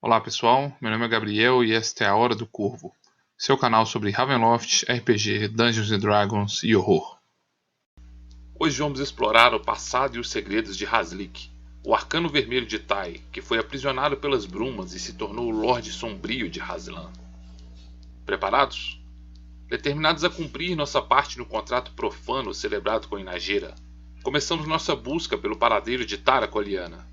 Olá pessoal, meu nome é Gabriel e esta é a Hora do Corvo, seu canal sobre Ravenloft, RPG, Dungeons & Dragons e horror. Hoje vamos explorar o passado e os segredos de Hazlik, o arcano vermelho de Tai, que foi aprisionado pelas brumas e se tornou o Lorde Sombrio de Hazlan. Preparados? Determinados a cumprir nossa parte no contrato profano celebrado com Inajera, começamos nossa busca pelo paradeiro de Tara Coliana.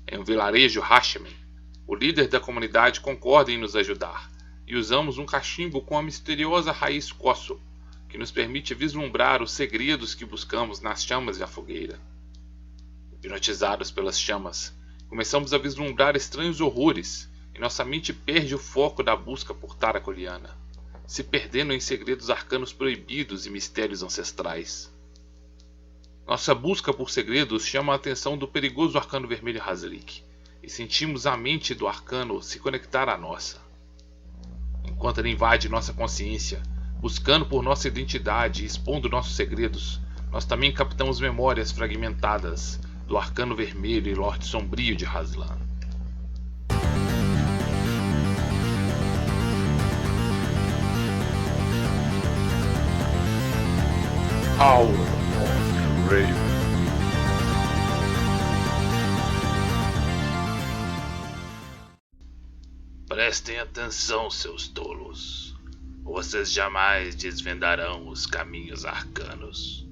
Em um vilarejo Hashemen, o líder da comunidade concorda em nos ajudar, e usamos um cachimbo com a misteriosa raiz Kosso, que nos permite vislumbrar os segredos que buscamos nas chamas da fogueira. Hipnotizados pelas chamas, começamos a vislumbrar estranhos horrores, e nossa mente perde o foco da busca por Tara Coliana, se perdendo em segredos arcanos proibidos e mistérios ancestrais. Nossa busca por segredos chama a atenção do perigoso arcano vermelho Hazlik, e sentimos a mente do arcano se conectar à nossa. Enquanto ele invade nossa consciência, buscando por nossa identidade e expondo nossos segredos, nós também captamos memórias fragmentadas do arcano vermelho e Lorde Sombrio de Hazlan. Hour of Raven. Prestem atenção, seus tolos. Vocês jamais desvendarão os caminhos arcanos.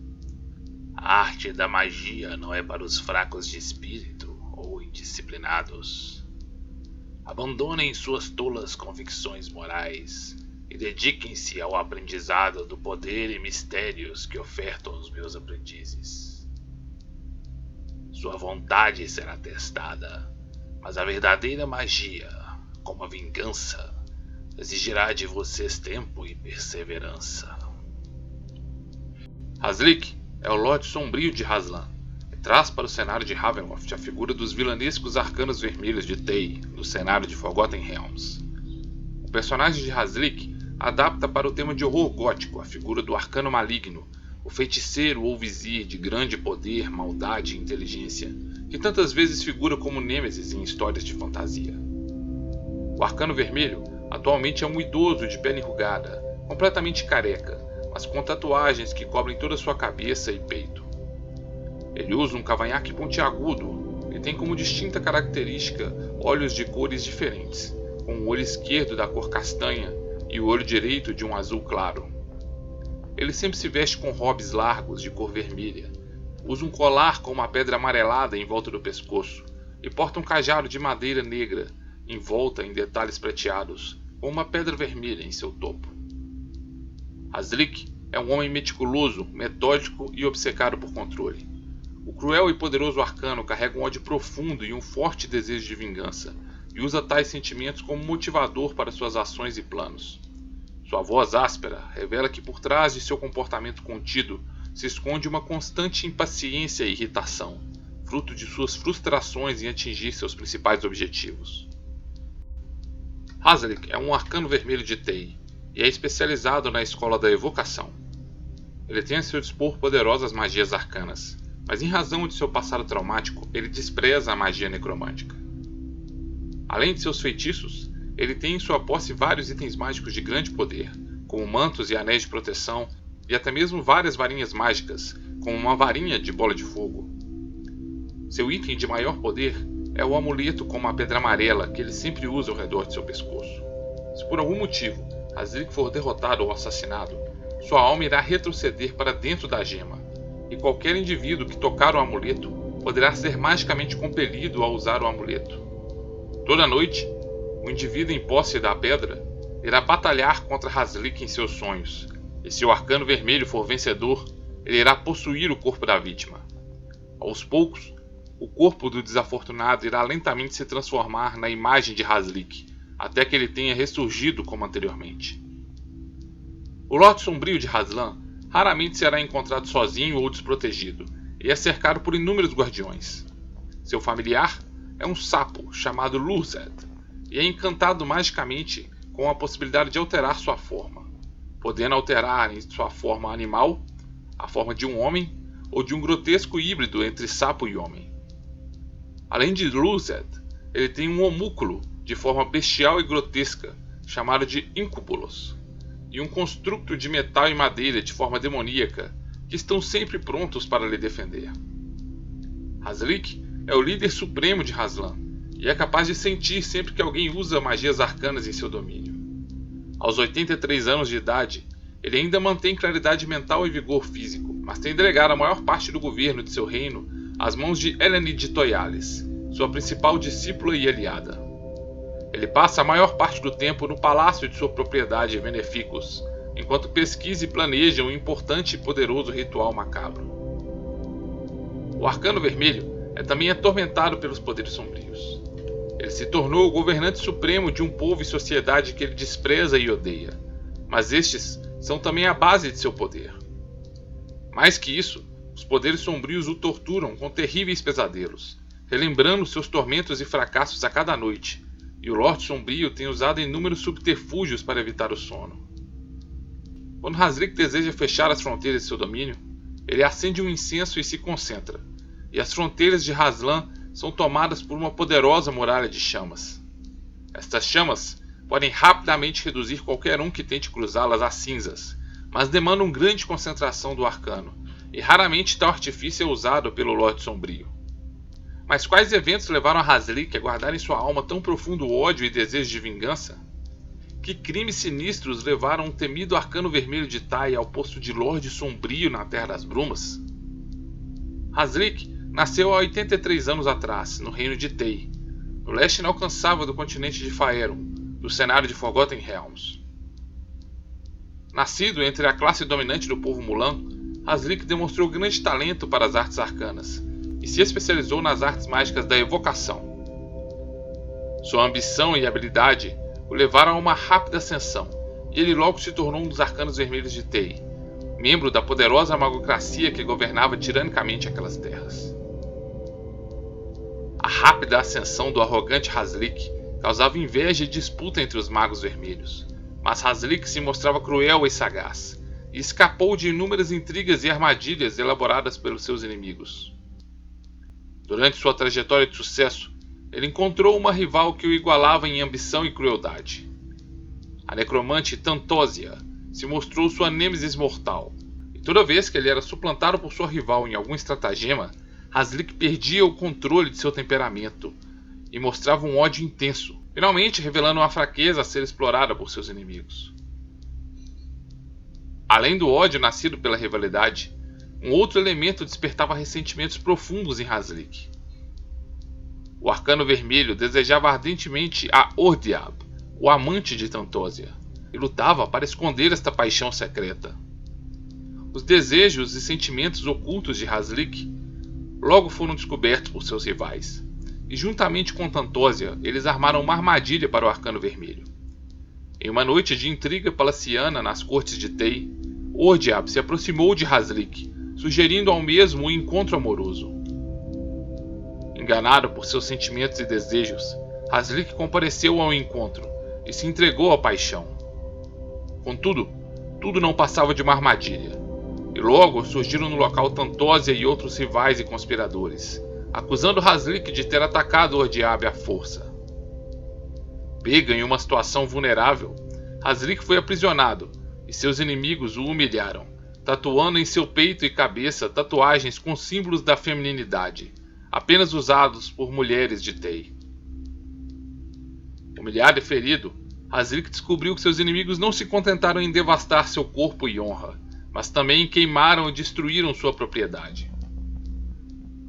A arte da magia não é para os fracos de espírito ou indisciplinados. Abandonem suas tolas convicções morais e dediquem-se ao aprendizado do poder e mistérios que ofertam os meus aprendizes. Sua vontade será testada, mas a verdadeira magia, como a vingança, exigirá de vocês tempo e perseverança. Hazlik é o Lorde Sombrio de Hazlan e traz para o cenário de Ravenloft a figura dos vilanescos arcanos vermelhos de Tei no cenário de Forgotten Realms. O personagem de Hazlik adapta para o tema de horror gótico a figura do arcano maligno, o feiticeiro ou vizir de grande poder, maldade e inteligência, que tantas vezes figura como Nêmesis em histórias de fantasia. O arcano vermelho atualmente é um idoso de pele enrugada, completamente careca, mas com tatuagens que cobrem toda a sua cabeça e peito. Ele usa um cavanhaque pontiagudo e tem como distinta característica olhos de cores diferentes, com o olho esquerdo da cor castanha e o olho direito de um azul claro. Ele sempre se veste com robes largos de cor vermelha, usa um colar com uma pedra amarelada em volta do pescoço e porta um cajado de madeira negra envolta em detalhes prateados, com uma pedra vermelha em seu topo. Hazlik é um homem meticuloso, metódico e obcecado por controle. O cruel e poderoso arcano carrega um ódio profundo e um forte desejo de vingança, e usa tais sentimentos como motivador para suas ações e planos. Sua voz áspera revela que por trás de seu comportamento contido se esconde uma constante impaciência e irritação, fruto de suas frustrações em atingir seus principais objetivos. Hazlik é um arcano vermelho de Tei e é especializado na escola da evocação. Ele tem a seu dispor poderosas magias arcanas, mas em razão de seu passado traumático, ele despreza a magia necromântica. Além de seus feitiços, ele tem em sua posse vários itens mágicos de grande poder, como mantos e anéis de proteção, e até mesmo várias varinhas mágicas, como uma varinha de bola de fogo. Seu item de maior poder é o amuleto com uma pedra amarela que ele sempre usa ao redor de seu pescoço. Se por algum motivo Hazlik for derrotado ou assassinado, sua alma irá retroceder para dentro da gema, e qualquer indivíduo que tocar o amuleto poderá ser magicamente compelido a usar o amuleto. Toda noite, o indivíduo em posse da pedra irá batalhar contra Hazlik em seus sonhos, e se o arcano vermelho for vencedor, ele irá possuir o corpo da vítima. Aos poucos, o corpo do desafortunado irá lentamente se transformar na imagem de Hazlik, até que ele tenha ressurgido como anteriormente. O Lorde Sombrio de Hazlan raramente será encontrado sozinho ou desprotegido, e é cercado por inúmeros guardiões. Seu familiar é um sapo chamado Lurzed, e é encantado magicamente com a possibilidade de alterar sua forma, podendo alterar em sua forma animal, a forma de um homem, ou de um grotesco híbrido entre sapo e homem. Além de Lurzed, ele tem um homúnculo de forma bestial e grotesca, chamado de Incúbulos, e um construto de metal e madeira de forma demoníaca, que estão sempre prontos para lhe defender. Hazlik é o líder supremo de Hazlan, e é capaz de sentir sempre que alguém usa magias arcanas em seu domínio. Aos 83 anos de idade, ele ainda mantém claridade mental e vigor físico, mas tem delegado a maior parte do governo de seu reino às mãos de Eleni de Toiales, sua principal discípula e aliada. Ele passa a maior parte do tempo no palácio de sua propriedade Veneficus, enquanto pesquisa e planeja um importante e poderoso ritual macabro. O Arcano Vermelho é também atormentado pelos poderes sombrios. Ele se tornou o governante supremo de um povo e sociedade que ele despreza e odeia, mas estes são também a base de seu poder. Mais que isso, os poderes sombrios o torturam com terríveis pesadelos, relembrando seus tormentos e fracassos a cada noite, e o Lorde Sombrio tem usado inúmeros subterfúgios para evitar o sono. Quando Hazlik deseja fechar as fronteiras de seu domínio, ele acende um incenso e se concentra, e as fronteiras de Hazlan são tomadas por uma poderosa muralha de chamas. Estas chamas podem rapidamente reduzir qualquer um que tente cruzá-las a cinzas, mas demandam grande concentração do arcano, e raramente tal artifício é usado pelo Lorde Sombrio. Mas quais eventos levaram a Hazlik a guardar em sua alma tão profundo ódio e desejo de vingança? Que crimes sinistros levaram um temido Arcano Vermelho de Tai ao posto de Lorde Sombrio na Terra das Brumas? Hazlik nasceu há 83 anos atrás, no reino de Tei, no leste inalcançável do continente de Faerun, do cenário de Forgotten Realms. Nascido entre a classe dominante do povo Mulan, Hazlik demonstrou grande talento para as artes arcanas, e se especializou nas artes mágicas da evocação. Sua ambição e habilidade o levaram a uma rápida ascensão, e ele logo se tornou um dos Arcanos Vermelhos de Tei, membro da poderosa magocracia que governava tiranicamente aquelas terras. A rápida ascensão do arrogante Hazlik causava inveja e disputa entre os magos vermelhos, mas Hazlik se mostrava cruel e sagaz, e escapou de inúmeras intrigas e armadilhas elaboradas pelos seus inimigos. Durante sua trajetória de sucesso, ele encontrou uma rival que o igualava em ambição e crueldade. A necromante Tantosia se mostrou sua nêmesis mortal, e toda vez que ele era suplantado por sua rival em algum estratagema, Hazlik perdia o controle de seu temperamento e mostrava um ódio intenso, finalmente revelando uma fraqueza a ser explorada por seus inimigos. Além do ódio nascido pela rivalidade, um outro elemento despertava ressentimentos profundos em Hazlik. O Arcano Vermelho desejava ardentemente a Ordiab, o amante de Tantosia, e lutava para esconder esta paixão secreta. Os desejos e sentimentos ocultos de Hazlik logo foram descobertos por seus rivais, e juntamente com Tantosia, eles armaram uma armadilha para o Arcano Vermelho. Em uma noite de intriga palaciana nas cortes de Tei, Ordiab se aproximou de Hazlik, sugerindo ao mesmo um encontro amoroso. Enganado por seus sentimentos e desejos, Hazlik compareceu ao encontro e se entregou à paixão. Contudo, tudo não passava de uma armadilha, e logo surgiram no local Tantosia e outros rivais e conspiradores, acusando Hazlik de ter atacado Ordiab à força. Pega em uma situação vulnerável, Hazlik foi aprisionado e seus inimigos o humilharam, tatuando em seu peito e cabeça tatuagens com símbolos da feminilidade, apenas usados por mulheres de Tei. Humilhado e ferido, Hazlik descobriu que seus inimigos não se contentaram em devastar seu corpo e honra, mas também queimaram e destruíram sua propriedade.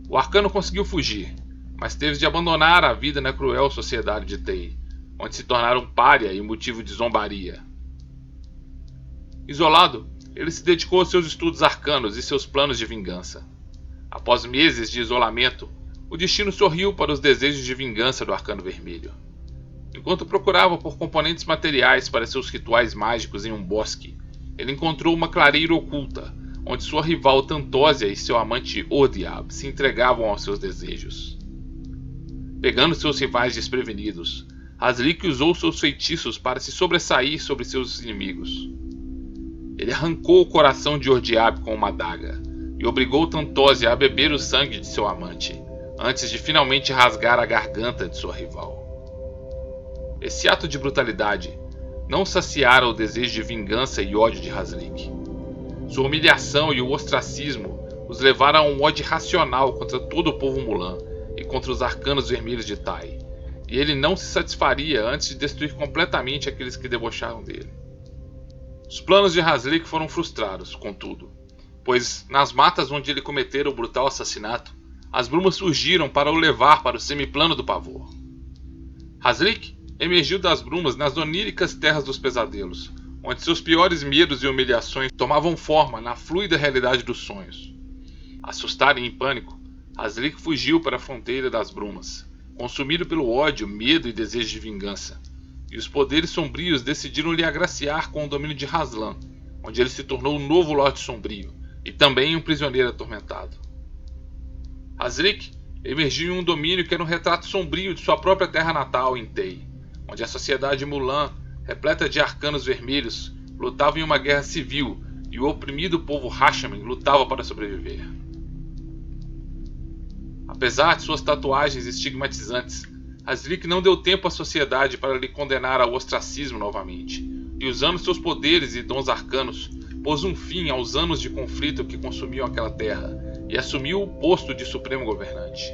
O Arcano conseguiu fugir, mas teve de abandonar a vida na cruel sociedade de Tei, onde se tornaram pária e motivo de zombaria. Isolado, ele se dedicou aos seus estudos arcanos e seus planos de vingança. Após meses de isolamento, o destino sorriu para os desejos de vingança do Arcano Vermelho. Enquanto procurava por componentes materiais para seus rituais mágicos em um bosque, ele encontrou uma clareira oculta, onde sua rival Tantosia e seu amante Ordiab se entregavam aos seus desejos. Pegando seus rivais desprevenidos, Hazlik usou seus feitiços para se sobressair sobre seus inimigos. Ele arrancou o coração de Ordiab com uma adaga e obrigou Tantosia a beber o sangue de seu amante, antes de finalmente rasgar a garganta de sua rival. Esse ato de brutalidade não saciara o desejo de vingança e ódio de Haslik. Sua humilhação e o ostracismo os levaram a um ódio irracional contra todo o povo Mulan e contra os arcanos vermelhos de Tai, e ele não se satisfaria antes de destruir completamente aqueles que debocharam dele. Os planos de Haslik foram frustrados, contudo, pois nas matas onde ele cometera o brutal assassinato, as brumas surgiram para o levar para o semiplano do pavor. Haslik emergiu das brumas nas oníricas terras dos pesadelos, onde seus piores medos e humilhações tomavam forma na fluida realidade dos sonhos. Assustado e em pânico, Haslik fugiu para a fronteira das brumas, consumido pelo ódio, medo e desejo de vingança, e os poderes sombrios decidiram lhe agraciar com o domínio de Haslan, onde ele se tornou o novo Lorde Sombrio, e também um prisioneiro atormentado. Haslik emergiu em um domínio que era um retrato sombrio de sua própria terra natal, em Tei, onde a sociedade Mulan, repleta de arcanos vermelhos, lutava em uma guerra civil e o oprimido povo Hashamen lutava para sobreviver. Apesar de suas tatuagens estigmatizantes, Haslik não deu tempo à sociedade para lhe condenar ao ostracismo novamente, e usando seus poderes e dons arcanos, pôs um fim aos anos de conflito que consumiam aquela terra e assumiu o posto de supremo governante.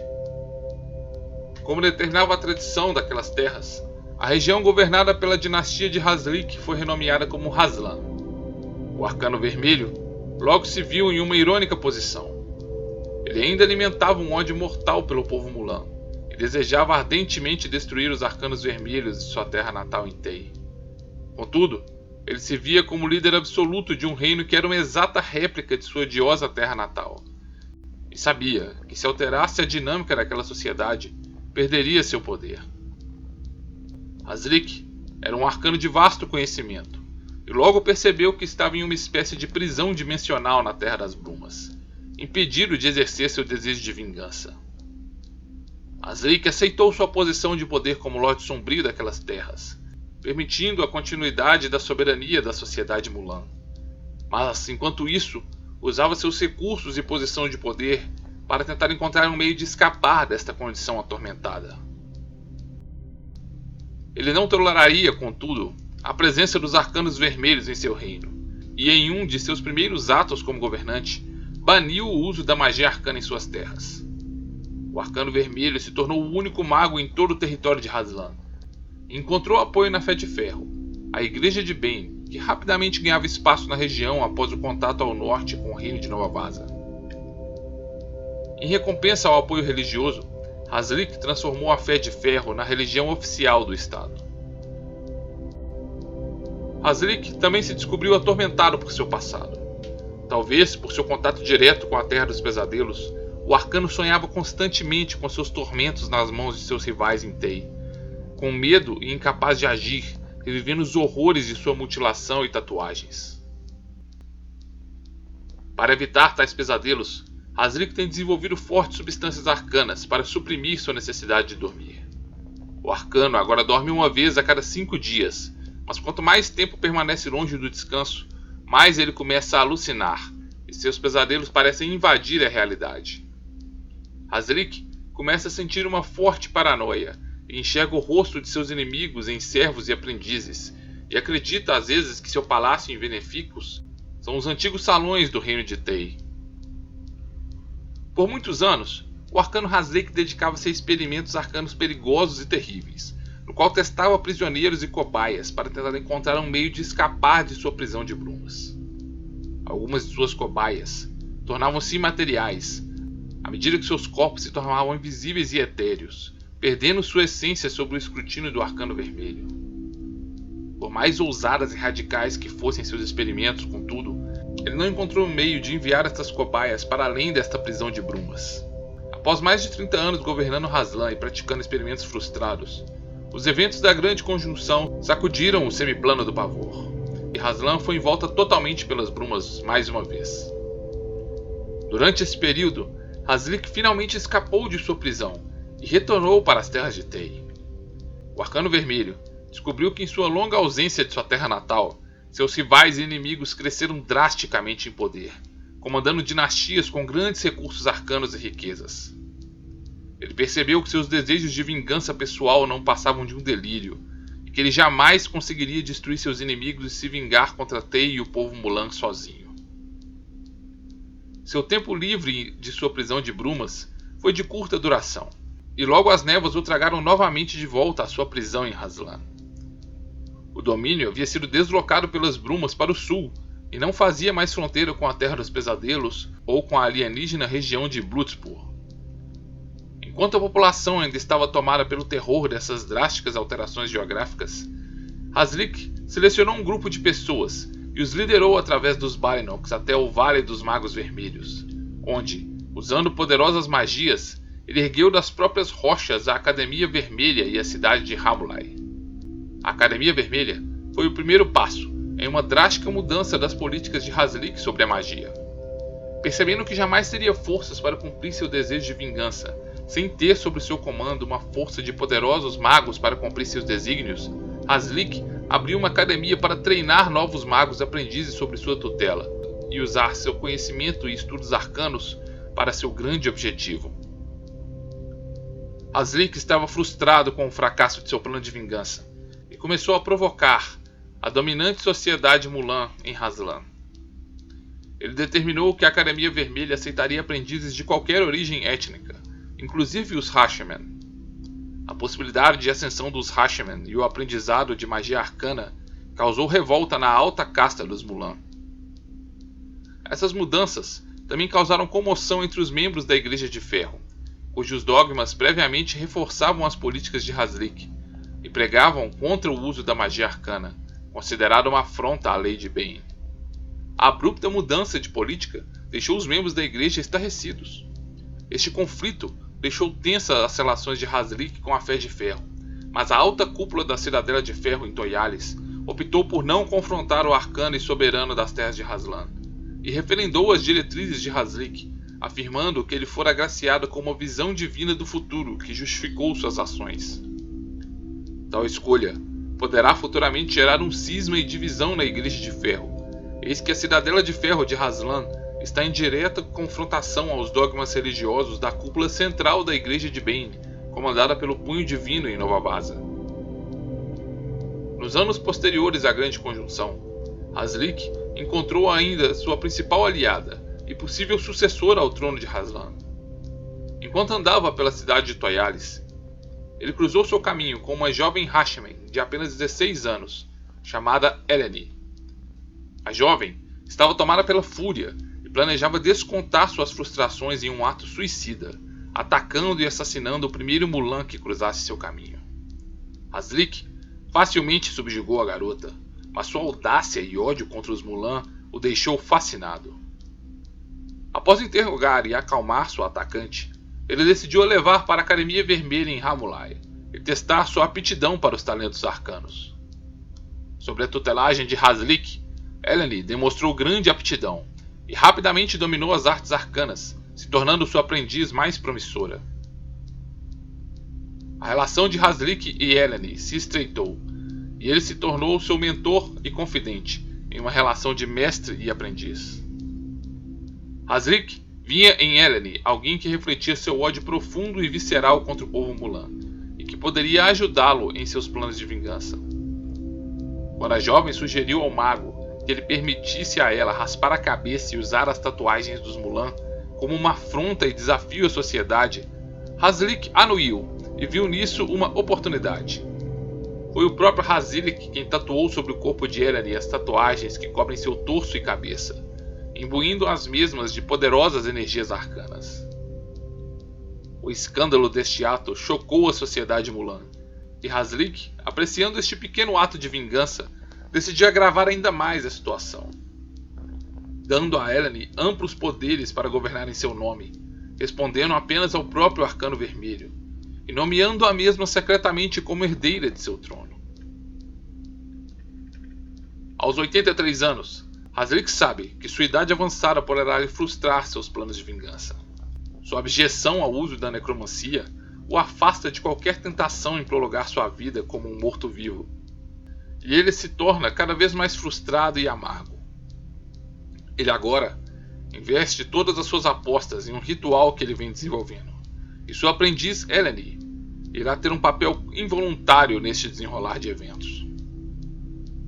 Como determinava a tradição daquelas terras, a região governada pela dinastia de Haslik foi renomeada como Haslan. O Arcano Vermelho logo se viu em uma irônica posição. Ele ainda alimentava um ódio mortal pelo povo Mulan e desejava ardentemente destruir os Arcanos Vermelhos de sua terra natal em Tei. Contudo, ele se via como líder absoluto de um reino que era uma exata réplica de sua odiosa terra natal, e sabia que se alterasse a dinâmica daquela sociedade, perderia seu poder. Haslik era um arcano de vasto conhecimento, e logo percebeu que estava em uma espécie de prisão dimensional na Terra das Brumas, impedido de exercer seu desejo de vingança. Haslik aceitou sua posição de poder como Lorde Sombrio daquelas terras, permitindo a continuidade da soberania da sociedade Mulan. Mas, enquanto isso, usava seus recursos e posição de poder para tentar encontrar um meio de escapar desta condição atormentada. Ele não toleraria, contudo, a presença dos Arcanos Vermelhos em seu reino, e em um de seus primeiros atos como governante, baniu o uso da magia arcana em suas terras. O Arcano Vermelho se tornou o único mago em todo o território de Haslan. Encontrou apoio na Fé de Ferro, a Igreja de Bane, que rapidamente ganhava espaço na região após o contato ao norte com o reino de Nova Vaza. Em recompensa ao apoio religioso, Haslik transformou a Fé de Ferro na religião oficial do estado. Haslik também se descobriu atormentado por seu passado. Talvez por seu contato direto com a Terra dos Pesadelos, o arcano sonhava constantemente com seus tormentos nas mãos de seus rivais em Tei, com medo e incapaz de agir, revivendo os horrores de sua mutilação e tatuagens. Para evitar tais pesadelos, Haslik tem desenvolvido fortes substâncias arcanas para suprimir sua necessidade de dormir. O arcano agora dorme uma vez a cada 5 dias, mas quanto mais tempo permanece longe do descanso, mais ele começa a alucinar, e seus pesadelos parecem invadir a realidade. Haslik começa a sentir uma forte paranoia, e enxerga o rosto de seus inimigos em servos e aprendizes, e acredita às vezes que seu palácio em Veneficus são os antigos salões do reino de Tei. Por muitos anos, o arcano Haslik dedicava-se a experimentos arcanos perigosos e terríveis, no qual testava prisioneiros e cobaias para tentar encontrar um meio de escapar de sua prisão de brumas. Algumas de suas cobaias tornavam-se imateriais, à medida que seus corpos se tornavam invisíveis e etéreos, perdendo sua essência sob o escrutínio do Arcano Vermelho. Por mais ousadas e radicais que fossem seus experimentos, contudo, ele não encontrou um meio de enviar estas cobaias para além desta prisão de brumas. Após mais de 30 anos governando Haslan e praticando experimentos frustrados, os eventos da Grande Conjunção sacudiram o semiplano do pavor, e Haslan foi envolta totalmente pelas brumas mais uma vez. Durante esse período, Haslik finalmente escapou de sua prisão e retornou para as terras de Tei. O Arcano Vermelho descobriu que em sua longa ausência de sua terra natal, seus rivais e inimigos cresceram drasticamente em poder, comandando dinastias com grandes recursos arcanos e riquezas. Ele percebeu que seus desejos de vingança pessoal não passavam de um delírio, que ele jamais conseguiria destruir seus inimigos e se vingar contra Tei e o povo Mulan sozinho. Seu tempo livre de sua prisão de brumas foi de curta duração, e logo as névoas o tragaram novamente de volta à sua prisão em Hazlan. O domínio havia sido deslocado pelas brumas para o sul, e não fazia mais fronteira com a Terra dos Pesadelos ou com a alienígena região de Bloodspur. Enquanto a população ainda estava tomada pelo terror dessas drásticas alterações geográficas, Hazlik selecionou um grupo de pessoas e os liderou através dos Bainoks até o Vale dos Magos Vermelhos, onde, usando poderosas magias, ele ergueu das próprias rochas a Academia Vermelha e a cidade de Ramulai. A Academia Vermelha foi o primeiro passo em uma drástica mudança das políticas de Hazlik sobre a magia. Percebendo que jamais teria forças para cumprir seu desejo de vingança, sem ter sob seu comando uma força de poderosos magos para cumprir seus desígnios, Hazlik abriu uma academia para treinar novos magos aprendizes sob sua tutela e usar seu conhecimento e estudos arcanos para seu grande objetivo. Hazlik estava frustrado com o fracasso de seu plano de vingança e começou a provocar a dominante sociedade Mulan em Hazlan. Ele determinou que a Academia Vermelha aceitaria aprendizes de qualquer origem étnica, inclusive os Hashimen. A possibilidade de ascensão dos Hashimen e o aprendizado de magia arcana causou revolta na alta casta dos Mulan. Essas mudanças também causaram comoção entre os membros da Igreja de Ferro, cujos dogmas previamente reforçavam as políticas de Hazlik e pregavam contra o uso da magia arcana, considerada uma afronta à lei de Bane. A abrupta mudança de política deixou os membros da Igreja estarrecidos. Este conflito deixou tensas as relações de Hazlik com a Fé de Ferro, mas a alta cúpula da Cidadela de Ferro em Toyalis optou por não confrontar o arcano e soberano das terras de Hazlan, e referendou as diretrizes de Hazlik, afirmando que ele fora agraciado com uma visão divina do futuro que justificou suas ações. Tal escolha poderá futuramente gerar um cisma e divisão na Igreja de Ferro, eis que a Cidadela de Ferro de Hazlan está em direta confrontação aos dogmas religiosos da cúpula central da Igreja de Bane, comandada pelo Punho Divino em Nova Baza. Nos anos posteriores à Grande Conjunção, Hazlik encontrou ainda sua principal aliada e possível sucessora ao trono de Hazlan. Enquanto andava pela cidade de Toyalis, ele cruzou seu caminho com uma jovem Hashimen de apenas 16 anos, chamada Eleni. A jovem estava tomada pela fúria e planejava descontar suas frustrações em um ato suicida, atacando e assassinando o primeiro Mulan que cruzasse seu caminho. Hazlik facilmente subjugou a garota, mas sua audácia e ódio contra os Mulan o deixou fascinado. Após interrogar e acalmar sua atacante, ele decidiu a levar para a Academia Vermelha em Ramulai e testar sua aptidão para os talentos arcanos. Sob a tutelagem de Hazlik, Eleni demonstrou grande aptidão e rapidamente dominou as artes arcanas, se tornando sua aprendiz mais promissora. A relação de Hazlik e Eleni se estreitou, e ele se tornou seu mentor e confidente, em uma relação de mestre e aprendiz. Hazlik via em Eleni alguém que refletia seu ódio profundo e visceral contra o povo Mulan, e que poderia ajudá-lo em seus planos de vingança. Quando a jovem sugeriu ao mago que ele permitisse a ela raspar a cabeça e usar as tatuagens dos Mulan como uma afronta e desafio à sociedade, Hazlik anuiu e viu nisso uma oportunidade. Foi o próprio Hazlik quem tatuou sobre o corpo de Eleni as tatuagens que cobrem seu torso e cabeça, imbuindo as mesmas de poderosas energias arcanas. O escândalo deste ato chocou a sociedade Mulan, e Hazlik, apreciando este pequeno ato de vingança, decidiu agravar ainda mais a situação, dando a Eleni amplos poderes para governar em seu nome, respondendo apenas ao próprio Arcano Vermelho, e nomeando a mesma secretamente como herdeira de seu trono. Aos 83 anos, Hazlik sabe que sua idade avançada poderá lhe frustrar seus planos de vingança. Sua abjeção ao uso da necromancia o afasta de qualquer tentação em prolongar sua vida como um morto-vivo, e ele se torna cada vez mais frustrado e amargo. Ele agora investe todas as suas apostas em um ritual que ele vem desenvolvendo, e sua aprendiz Eleni irá ter um papel involuntário neste desenrolar de eventos.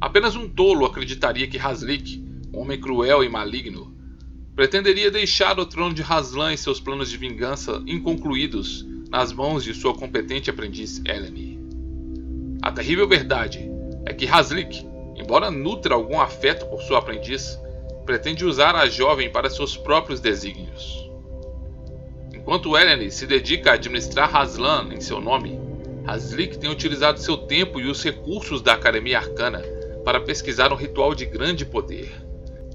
Apenas um tolo acreditaria que Haslik, um homem cruel e maligno, pretenderia deixar o trono de Haslan e seus planos de vingança inconcluídos nas mãos de sua competente aprendiz Eleni. A terrível verdade é que Haslik, embora nutra algum afeto por sua aprendiz, pretende usar a jovem para seus próprios desígnios. Enquanto Eleni se dedica a administrar Haslan em seu nome, Haslik tem utilizado seu tempo e os recursos da Academia Arcana para pesquisar um ritual de grande poder,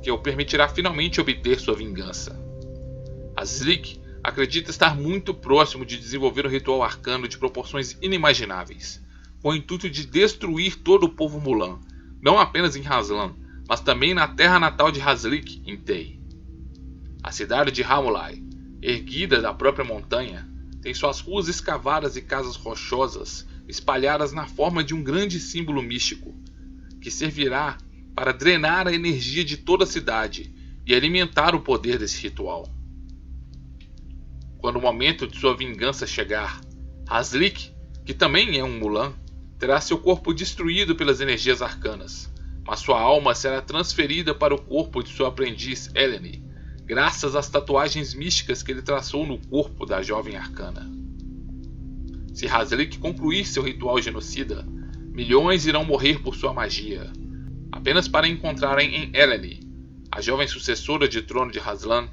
que o permitirá finalmente obter sua vingança. Haslik acredita estar muito próximo de desenvolver um ritual arcano de proporções inimagináveis, com o intuito de destruir todo o povo Mulan, não apenas em Haslan, mas também na terra natal de Haslik, em Tei. A cidade de Hamulai, erguida da própria montanha, tem suas ruas escavadas e casas rochosas espalhadas na forma de um grande símbolo místico, que servirá para drenar a energia de toda a cidade e alimentar o poder desse ritual. Quando o momento de sua vingança chegar, Haslik, que também é um Mulan, terá seu corpo destruído pelas energias arcanas, mas sua alma será transferida para o corpo de sua aprendiz Eleni, graças às tatuagens místicas que ele traçou no corpo da jovem arcana. Se Haslik concluir seu ritual genocida, milhões irão morrer por sua magia, apenas para encontrarem em Eleni, a jovem sucessora de trono de Haslan,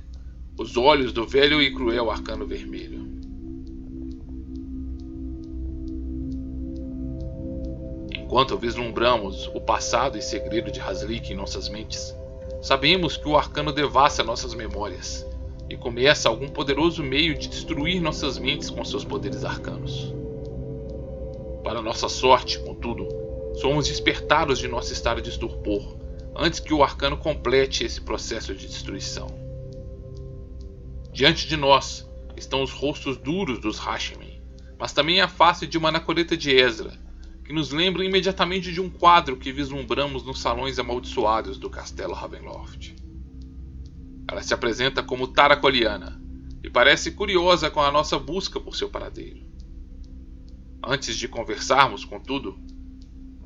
os olhos do velho e cruel arcano vermelho. Enquanto vislumbramos o passado e segredo de Haslik em nossas mentes, sabemos que o arcano devassa nossas memórias e começa algum poderoso meio de destruir nossas mentes com seus poderes arcanos. Para nossa sorte, contudo, somos despertados de nosso estado de estupor antes que o arcano complete esse processo de destruição. Diante de nós estão os rostos duros dos Hashimen, mas também a face de uma anacoreta de Ezra, que nos lembra imediatamente de um quadro que vislumbramos nos salões amaldiçoados do castelo Ravenloft. Ela se apresenta como Taracoliana e parece curiosa com a nossa busca por seu paradeiro. Antes de conversarmos, contudo,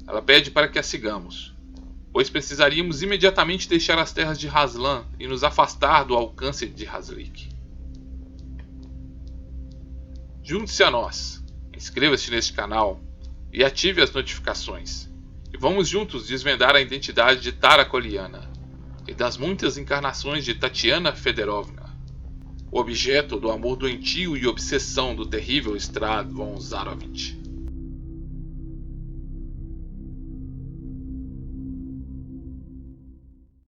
ela pede para que a sigamos, pois precisaríamos imediatamente deixar as terras de Haslan e nos afastar do alcance de Haslik. Junte-se a nós, inscreva-se neste canal e ative as notificações, e vamos juntos desvendar a identidade de Taracoliana e das muitas encarnações de Tatiana Fedorovna, o objeto do amor doentio e obsessão do terrível Strahd von Zarovich.